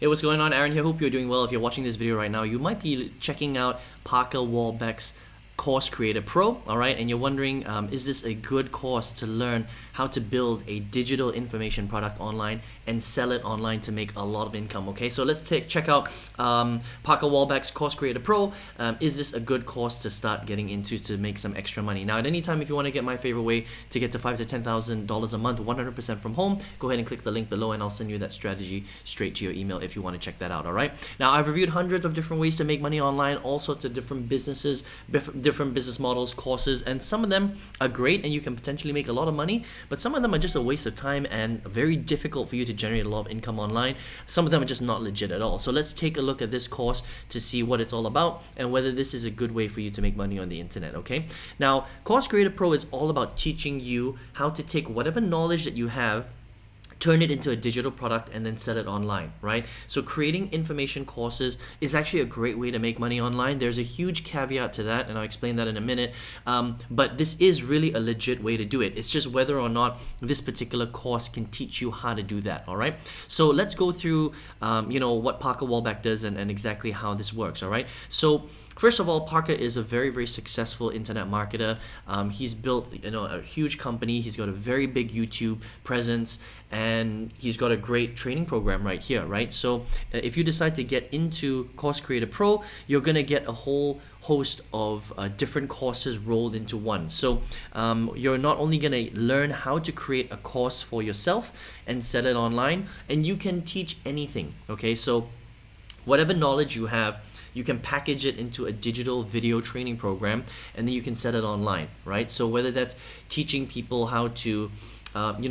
Hey, what's going on? Aaron here. Hope you're doing well. If you're watching this video right now, you might be checking out Parker Walbeck's Course Creator Pro, all right? And you're wondering, is this a good course to learn how to build a digital information product online and sell it online to make a lot of income, okay? So let's check out Parker Walbeck's Course Creator Pro. Is this a good course to start getting into to make some extra money? Now, at any time, if you want to get my favorite way to get to $5,000 to $10,000 a month, 100% from home, go ahead and click the link below and I'll send you that strategy straight to your email if you want to check that out, all right? Now, I've reviewed hundreds of different ways to make money online, all sorts of different businesses, different business models, courses, and some of them are great and you can potentially make a lot of money, but some of them are just a waste of time and very difficult for you to generate a lot of income online. Some of them are just not legit at all. So let's take a look at this course to see what it's all about and whether this is a good way for you to make money on the internet, okay? Now, Course Creator Pro is all about teaching you how to take whatever knowledge that you have, turn it into a digital product and then sell it online, right? So creating information courses is actually a great way to make money online. There's a huge caveat to that, and I'll explain that in a minute. But this is really a legit way to do it. It's just whether or not this particular course can teach you how to do that, all right? So let's go through, what Parker Walbeck does and exactly how this works, all right? So first of all, Parker is a very, very successful internet marketer. He's built, a huge company. He's got a very big YouTube presence, and he's got a great training program right here, right? So if you decide to get into Course Creator Pro, you're gonna get a whole host of different courses rolled into one. So you're not only gonna learn how to create a course for yourself and sell it online, and you can teach anything, okay? So whatever knowledge you have, you can package it into a digital video training program and then you can set it online, right? So whether that's teaching people how to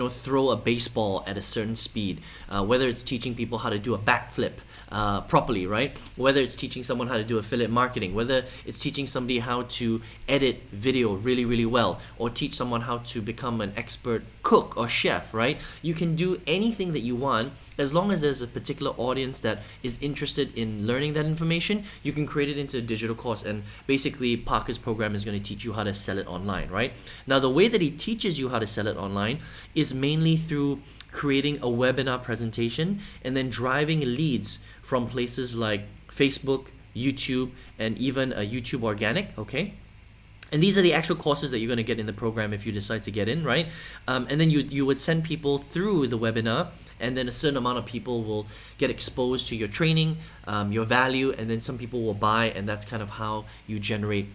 throw a baseball at a certain speed, whether it's teaching people how to do a backflip properly, right? Whether it's teaching someone how to do affiliate marketing, whether it's teaching somebody how to edit video really, really well, or teach someone how to become an expert cook or chef, right? You can do anything that you want. As long as there's a particular audience that is interested in learning that information, you can create it into a digital course, and basically Parker's program is going to teach you how to sell it online, right? Now, the way that he teaches you how to sell it online is mainly through creating a webinar presentation and then driving leads from places like Facebook, YouTube, and even a YouTube Organic, okay? And these are the actual courses that you're going to get in the program if you decide to get in, right? And then you would send people through the webinar, and then a certain amount of people will get exposed to your training, your value, and then some people will buy, and that's kind of how you generate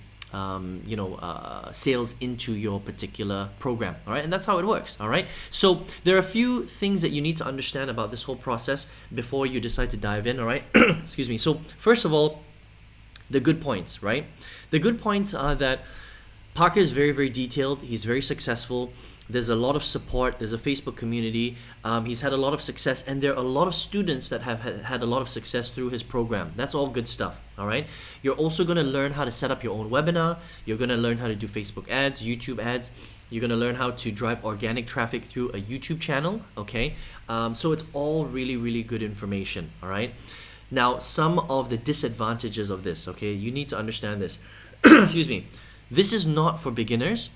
sales into your particular program, all right? And that's how it works, all right? So there are a few things that you need to understand about this whole process before you decide to dive in, all right? Excuse me. So first of all, the good points, right? The good points are that Parker is very, very detailed. He's very successful. There's a lot of support. There's a Facebook community. He's had a lot of success, and there are a lot of students that have had a lot of success through his program. That's all good stuff, all right? You're also going to learn how to set up your own webinar. You're going to learn how to do Facebook ads, YouTube ads. You're going to learn how to drive organic traffic through a YouTube channel, okay? So it's all really, really good information, all right? Now, some of the disadvantages of this, okay? You need to understand this. Excuse me. This is not for beginners.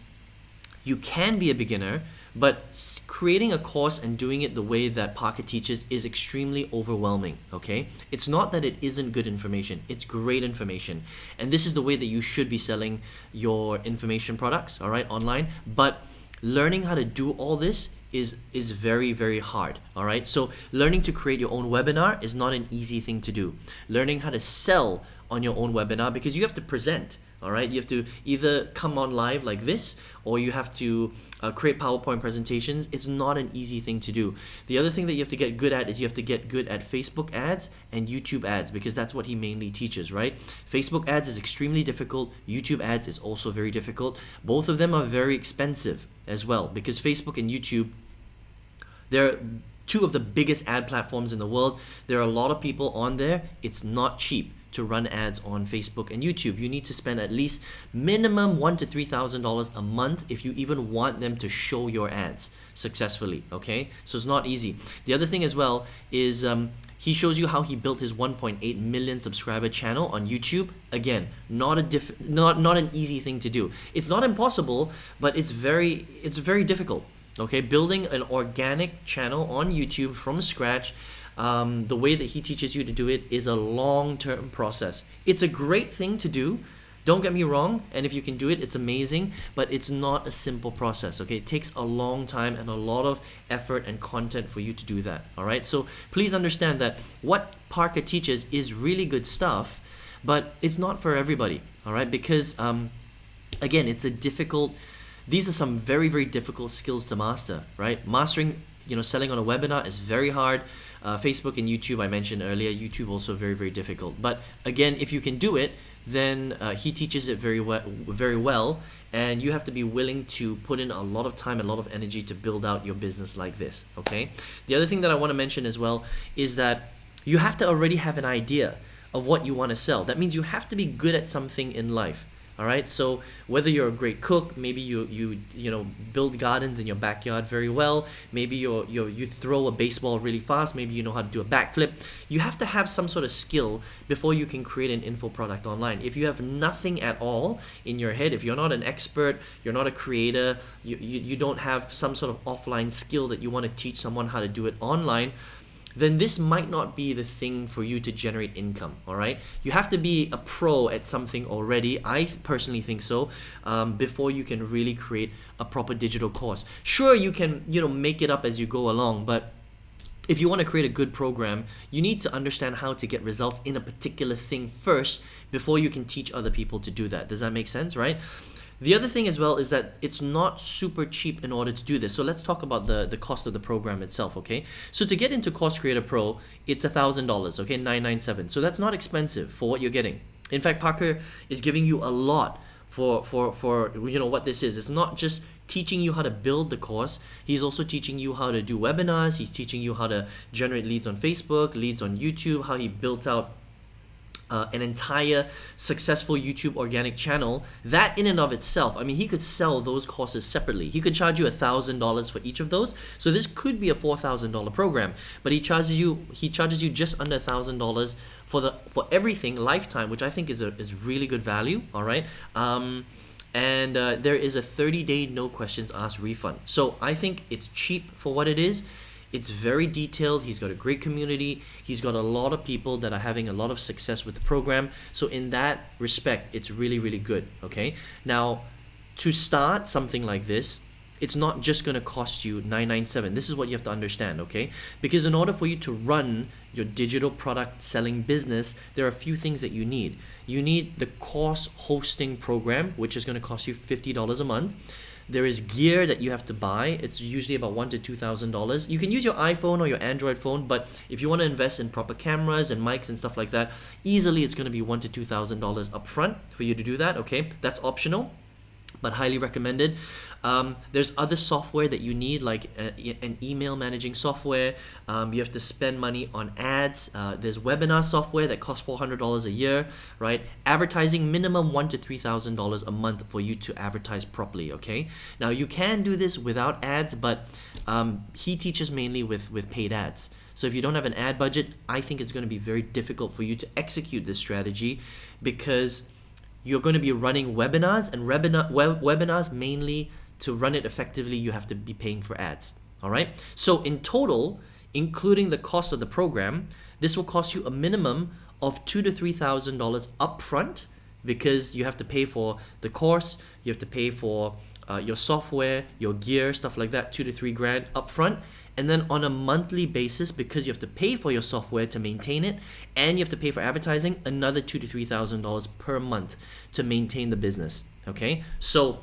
You can be a beginner, but creating a course and doing it the way that Parker teaches is extremely overwhelming, okay? It's not that it isn't good information. It's great information. And this is the way that you should be selling your information products, all right, online. But learning how to do all this is very, very hard, all right? So learning to create your own webinar is not an easy thing to do. Learning how to sell on your own webinar, because you have to present, all right? You have to either come on live like this, or you have to create PowerPoint presentations. It's not an easy thing to do. The other thing that you have to get good at is you have to get good at Facebook ads and YouTube ads, because that's what he mainly teaches, right? Facebook ads is extremely difficult. YouTube ads is also very difficult. Both of them are very expensive as well, because Facebook and YouTube, they're two of the biggest ad platforms in the world. There are a lot of people on there. It's not cheap to run ads on Facebook and YouTube. You need to spend at least minimum $1,000 to $3,000 a month if you even want them to show your ads successfully, okay? So it's not easy. The other thing as well is he shows you how he built his 1.8 million subscriber channel on YouTube. Again, not an easy thing to do. It's not impossible, but it's very difficult. Okay, building an organic channel on YouTube from scratch the way that he teaches you to do it is a long-term process. It's a great thing to do. Don't get me wrong, and if you can do it, it's amazing, but it's not a simple process, okay? It takes a long time and a lot of effort and content for you to do that, all right? So please understand that what Parker teaches is really good stuff, but it's not for everybody, all right? Because, again, these are some very, very difficult skills to master, right? Mastering, selling on a webinar is very hard. Facebook and YouTube, I mentioned earlier, YouTube also very, very difficult. But again, if you can do it, then he teaches it very well, and you have to be willing to put in a lot of time, a lot of energy to build out your business like this, okay? The other thing that I want to mention as well is that you have to already have an idea of what you want to sell. That means you have to be good at something in life. All right, so whether you're a great cook, maybe you build gardens in your backyard very well, maybe you throw a baseball really fast, maybe you know how to do a backflip. You have to have some sort of skill before you can create an info product online. If you have nothing at all in your head, if you're not an expert, you're not a creator, you don't have some sort of offline skill that you want to teach someone how to do it online, then this might not be the thing for you to generate income, all right? You have to be a pro at something already, I personally think so, before you can really create a proper digital course. Sure, you can, make it up as you go along, but if you want to create a good program, you need to understand how to get results in a particular thing first before you can teach other people to do that. Does that make sense, right? The other thing as well is that it's not super cheap in order to do this. So let's talk about the cost of the program itself, okay? So to get into Course Creator Pro, it's $1,000, okay, $997. So that's not expensive for what you're getting. In fact, Parker is giving you a lot for what this is. It's not just teaching you how to build the course. He's also teaching you how to do webinars. He's teaching you how to generate leads on Facebook, leads on YouTube, how he built out an entire successful YouTube organic channel. That in and of itself, I mean, he could sell those courses separately. He could charge you $1,000 for each of those. So this could be a $4,000 program, but he charges you just under $1,000 for everything lifetime, which I think is really good value. All right. And there is a 30-day no questions asked refund. So I think it's cheap for what it is. It's very detailed. He's got a great community. He's got a lot of people that are having a lot of success with the program. So in that respect, it's really, really good, okay? Now, to start something like this, it's not just going to cost you $997. This is what you have to understand, okay? Because in order for you to run your digital product selling business, there are a few things that you need. You need the course hosting program, which is going to cost you $50 a month. There is gear that you have to buy. It's usually about $1,000 to $2,000. You can use your iPhone or your Android phone, but if you want to invest in proper cameras and mics and stuff like that, easily it's going to be $1,000 to $2,000 up front for you to do that, okay? That's optional, but highly recommended. There's other software that you need, like an email managing software. You have to spend money on ads. There's webinar software that costs $400 a year, right? Advertising, minimum $1,000 to $3,000 a month for you to advertise properly, okay? Now, you can do this without ads, but he teaches mainly with paid ads. So if you don't have an ad budget, I think it's going to be very difficult for you to execute this strategy, because you're going to be running webinars, and webinars mainly, to run it effectively, you have to be paying for ads. All right. So in total, including the cost of the program, this will cost you a minimum of $2,000 to $3,000 upfront, because you have to pay for the course, you have to pay for your software, your gear, stuff like that, $2,000 to $3,000 upfront. And then on a monthly basis, because you have to pay for your software to maintain it, and you have to pay for advertising, another $2,000 to $3,000 per month to maintain the business. Okay, so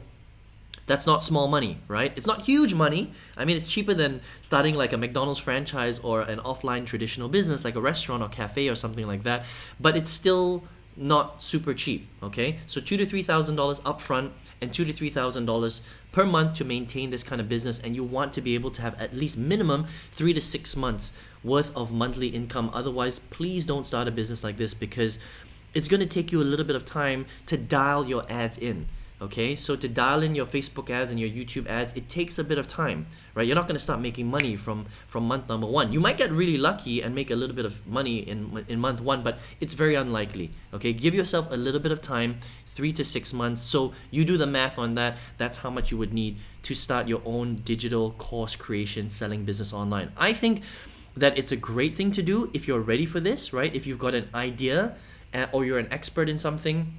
that's not small money, right? It's not huge money. I mean, it's cheaper than starting like a McDonald's franchise or an offline traditional business like a restaurant or cafe or something like that, but it's still not super cheap, okay? So $2,000 to $3,000 upfront and $2,000 to $3,000 per month to maintain this kind of business, and you want to be able to have at least minimum 3 to 6 months worth of monthly income. Otherwise, please don't start a business like this, because it's going to take you a little bit of time to dial your ads in. Okay, so to dial in your Facebook ads and your YouTube ads, it takes a bit of time, right? You're not going to start making money from month number one. You might get really lucky and make a little bit of money in month one, but it's very unlikely. Okay, give yourself a little bit of time, 3 to 6 months. So you do the math on that. That's how much you would need to start your own digital course creation selling business online. I think that it's a great thing to do if you're ready for this, right? If you've got an idea or you're an expert in something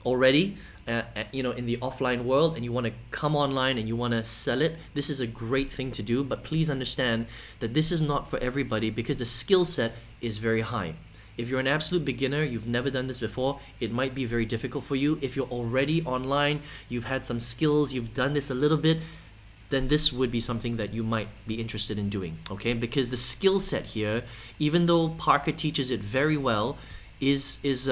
already, in the offline world, and you want to come online and you want to sell it, this is a great thing to do. But please understand that this is not for everybody because the skill set is very high. If you're an absolute beginner, you've never done this before, it might be very difficult for you. If you're already online, you've had some skills, you've done this a little bit, then this would be something that you might be interested in doing, okay? Because the skill set here, even though Parker teaches it very well, this is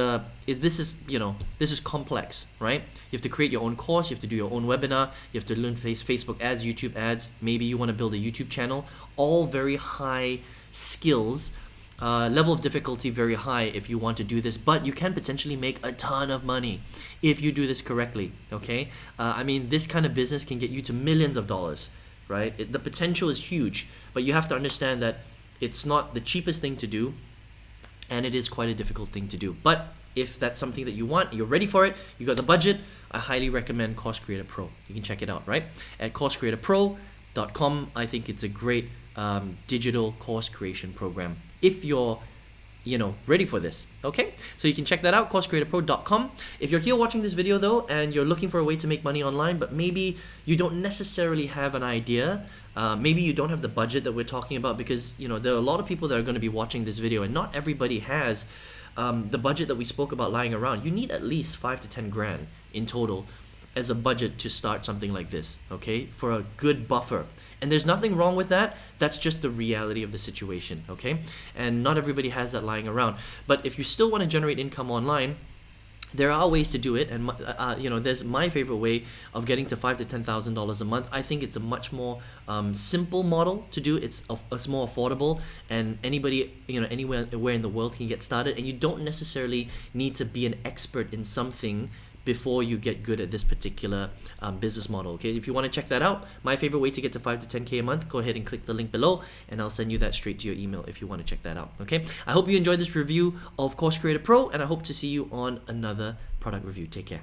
complex, right? You have to create your own course, you have to do your own webinar, you have to learn Facebook ads, YouTube ads, maybe you want to build a YouTube channel, all very high skills. Level of difficulty very high if you want to do this, but you can potentially make a ton of money if you do this correctly, okay? This kind of business can get you to millions of dollars, right? The potential is huge, but you have to understand that it's not the cheapest thing to do, and it is quite a difficult thing to do. But if that's something that you want, you're ready for it, you got the budget, I highly recommend Course Creator Pro. You can check it out, right? At CourseCreatorPro.com, I think it's a great digital course creation program if you're ready for this, okay? So you can check that out, CourseCreatorPro.com. If you're here watching this video though and you're looking for a way to make money online, but maybe you don't necessarily have an idea, maybe you don't have the budget that we're talking about, because there are a lot of people that are going to be watching this video and not everybody has the budget that we spoke about lying around. You need at least 5 to 10 grand in total as a budget to start something like this, okay, for a good buffer. And there's nothing wrong with that. That's just the reality of the situation, okay? And not everybody has that lying around. But if you still want to generate income online, there are ways to do it, and there's my favorite way of getting to $5,000 to $10,000 a month. I think it's a much more simple model to do. It's more affordable, and anybody anywhere in the world can get started. And you don't necessarily need to be an expert in something before you get good at this particular business model, okay? If you want to check that out, my favorite way to get to 5 to 10K a month, go ahead and click the link below and I'll send you that straight to your email if you want to check that out, okay? I hope you enjoyed this review of Course Creator Pro, and I hope to see you on another product review. Take care.